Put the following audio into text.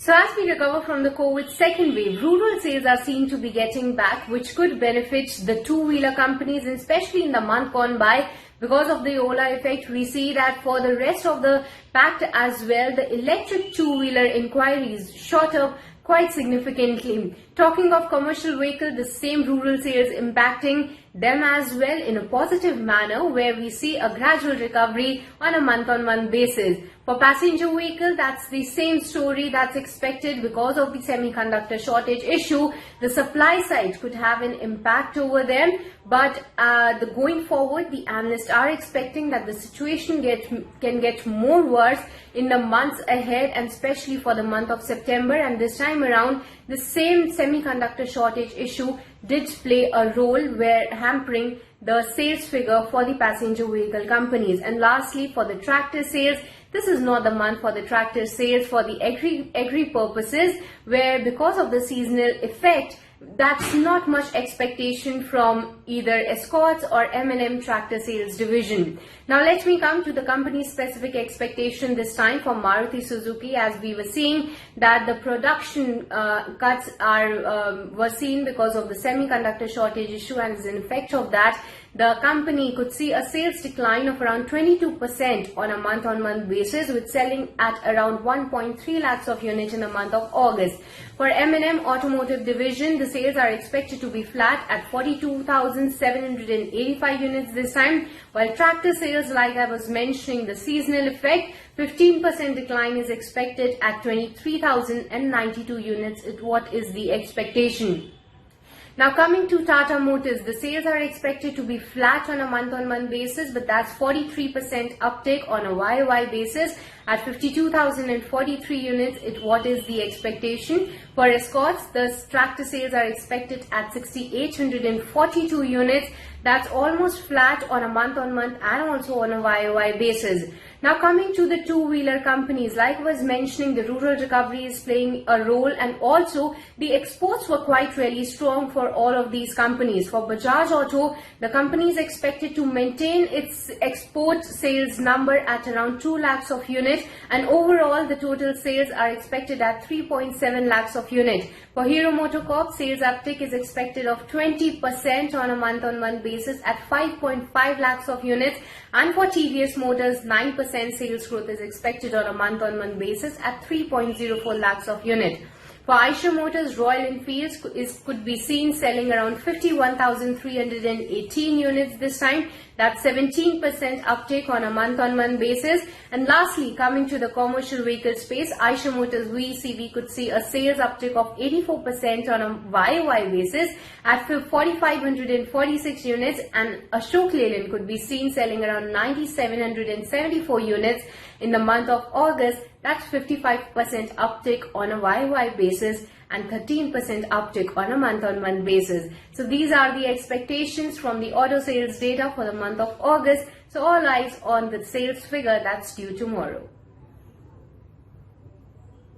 So as we recover from the COVID second wave, rural sales are seen to be getting back, which could benefit the two-wheeler companies, especially in the month gone by. Because of the Ola effect, we see that for the rest of the pact as well, the electric two-wheeler inquiries shot up quite significantly. Talking of commercial vehicles, the same rural sales impacting them as well in a positive manner, where we see a gradual recovery on a month-on-month basis. For passenger vehicles, that's the same story that's expected because of the semiconductor shortage issue. The supply side could have an impact over them, but going forward, the analysts are expecting that the situation can get more worse in the months ahead, and especially for the month of September. And this time around, the same semiconductor shortage issue did play a role where hampering the sales figure for the passenger vehicle companies. And lastly, for the tractor sales, this is not the month for the tractor sales for the agri purposes, where because of the seasonal effect, that's not much expectation from either Escorts or M&M tractor sales division. Now let me come to the company specific expectation this time for Maruti Suzuki, as we were seeing that the production cuts were seen because of the semiconductor shortage issue, and as an effect of that, the company could see a sales decline of around 22% on a month-on-month basis, with selling at around 1.3 lakhs of units in the month of August. For M&M Automotive Division, the sales are expected to be flat at 42,785 units this time, while tractor sales, like I was mentioning, the seasonal effect, 15% decline is expected at 23,092 units. What is the expectation? Now coming to Tata Motors, the sales are expected to be flat on a month-on-month basis, but that's 43% uptick on a YOY basis at 52,043 units. What is the expectation? For Escorts, the tractor sales are expected at 6,842 units. That's almost flat on a month-on-month and also on a YOY basis. Now coming to the two-wheeler companies, like I was mentioning, the rural recovery is playing a role, and also the exports were quite really strong for all of these companies. For Bajaj Auto, the company is expected to maintain its export sales number at around 2 lakhs of units, and overall the total sales are expected at 3.7 lakhs of units. For Hero MotoCorp, sales uptick is expected of 20% on a month-on-month basis at 5.5 lakhs of units, and for TVS Motors, 9% sales growth is expected on a month-on-month basis at 3.04 lakhs of units. For Eicher Motors, Royal Enfield could be seen selling around 51,318 units this time. That's 17% uptake on a month-on-month basis. And lastly, coming to the commercial vehicle space, Eicher Motors VECV could see a sales uptick of 84% on a YOY basis at 4,546 units, and Ashok Leyland could be seen selling around 9,774 units in the month of August. That's 55% uptick on a YOY basis and 13% uptick on a month-on-month basis. So these are the expectations from the auto sales data for the month of August. So all eyes on the sales figure that's due tomorrow.